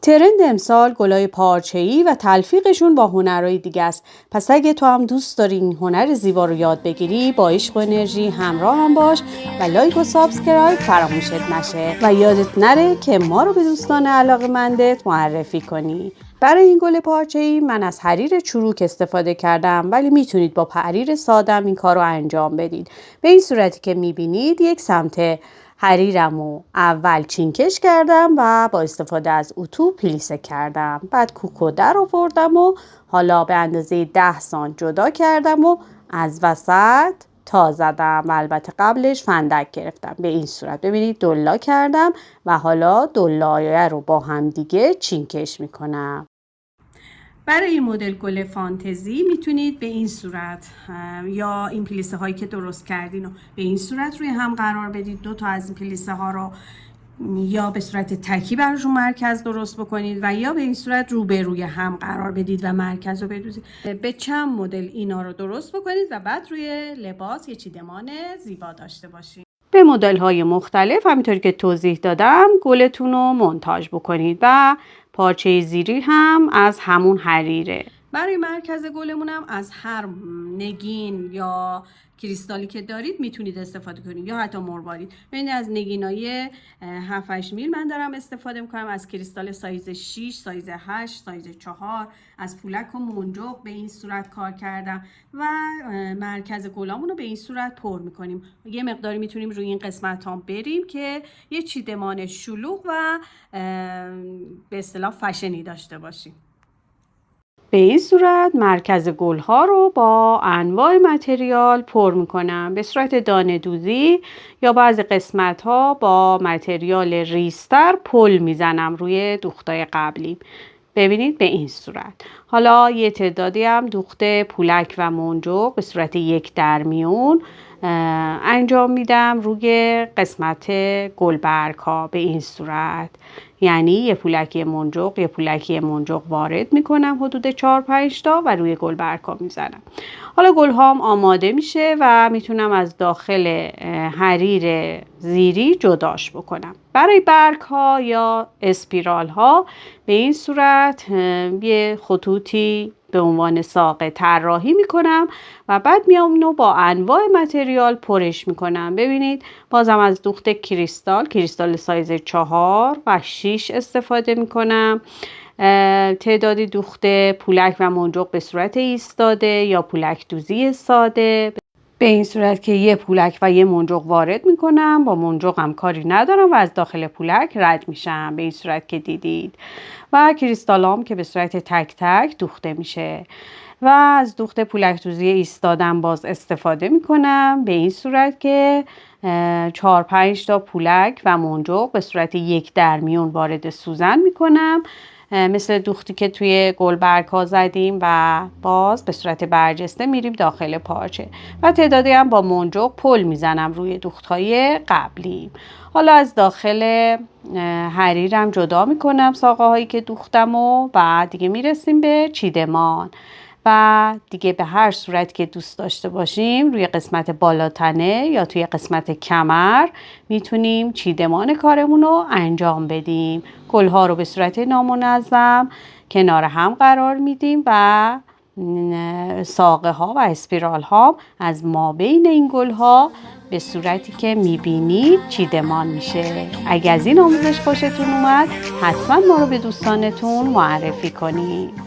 ترند امسال گلای پارچه‌ای و تلفیقشون با هنرهای دیگه است. پس اگه تو هم دوست داری این هنر زیبا رو یاد بگیری، با عشق و انرژی همراه هم باش و لایک و سابسکرایب فراموشت نشه و یادت نره که ما رو به دوستان علاقه‌مندت معرفی کنی. برای این گل پارچه‌ای من از حریر چروک استفاده کردم، ولی میتونید با حریر سادم این کار رو انجام بدید. به این صورتی که میبینید یک سمت حریرمو اول چینکش کردم و با استفاده از اتو پلیسه کردم. بعد کوکو در آوردم و حالا به اندازه 10 سانت جدا کردم و از وسط تا زدم و البته قبلش فندک گرفتم. به این صورت ببینید دلا کردم و حالا دلایه رو با هم دیگه چینکش میکنم. برای این مدل گل فانتزی میتونید به این صورت یا این پلیسه هایی که درست کردین رو به این صورت روی هم قرار بدید. دو تا از این پلیسه ها رو یا به صورت تکی براشون مرکز درست بکنید و یا به این صورت روبروی هم قرار بدید و مرکز رو بدوزید. به چند مدل اینا رو درست بکنید و بعد روی لباس یه چیدمان زیبا داشته باشید. به مدل های مختلف همینطوری که توضیح دادم گلتون رو مونتاژ بکنید و پارچه زیری هم از همون حریره. برای مرکز گلمون هم از هر نگین یا کریستالی که دارید میتونید استفاده کنید یا حتی مروارید. ببینید از نگینای 7-8 میل من دارم استفاده میکنم، از کریستال سایز 6، سایز 8، سایز 4، از پولک و منجق به این صورت کار کردم و مرکز گلامون رو به این صورت پر میکنیم. یه مقداری میتونیم روی این قسمت ها بریم که یه چیدمان شلوغ و به اصطلاح فشنی داشته باشیم. به این صورت مرکز گلها رو با انواع متریال پر میکنم به صورت دانه دوزی یا بعضی قسمت ها با متریال ریستر پل میزنم روی دوختای قبلی. ببینید به این صورت. حالا یه تعدادی هم دوخت پولک و منجق به صورت یک درمیون انجام میدم روی قسمت گلبرگ ها به این صورت. یعنی یه پولکی منجق وارد میکنم حدود 4-5 تا و روی گلبرگ ها میزنم. حالا گل هام آماده میشه و میتونم از داخل حریر زیری جداش بکنم. برای برگ ها یا اسپیرال ها به این صورت یه خطوطی به عنوان ساقه طراحی میکنم و بعد میام اینو با انواع متریال پرش میکنم. ببینید بازم از دوخت کریستال سایز 4 و 6 استفاده میکنم. تعدادی دوخت پولک و منجق به صورت ایستاده یا پولک دوزی ساده به این صورت که یه پولک و یه منجق وارد میکنم. با منجق هم کاری ندارم و از داخل پولک رد میشم به این صورت که دیدید و کریستالام که به صورت تک تک دوخته میشه و از دوخت پولک دوزی ایستادم باز استفاده میکنم به این صورت که 4-5 تا پولک و منجق به صورت یک درمیون وارد سوزن میکنم، مثل دوختی که توی گلبرگ ها زدیم و باز به صورت برجسته میریم داخل پارچه و تعدادی هم با منجق پل میزنم روی دوخت های قبلی. حالا از داخل حریرم جدا میکنم ساقه هایی که دوختم و بعد دیگه میرسیم به چیدمان و دیگه به هر صورت که دوست داشته باشیم روی قسمت بالاتنه یا توی قسمت کمر میتونیم چیدمان کارمون رو انجام بدیم. گلها رو به صورت نامنظم کنار هم قرار میدیم و ساقه ها و اسپیرال ها از مابین این گلها به صورتی که میبینید چیدمان میشه. اگه از این آموزش خوشتون اومد حتما ما رو به دوستانتون معرفی کنید.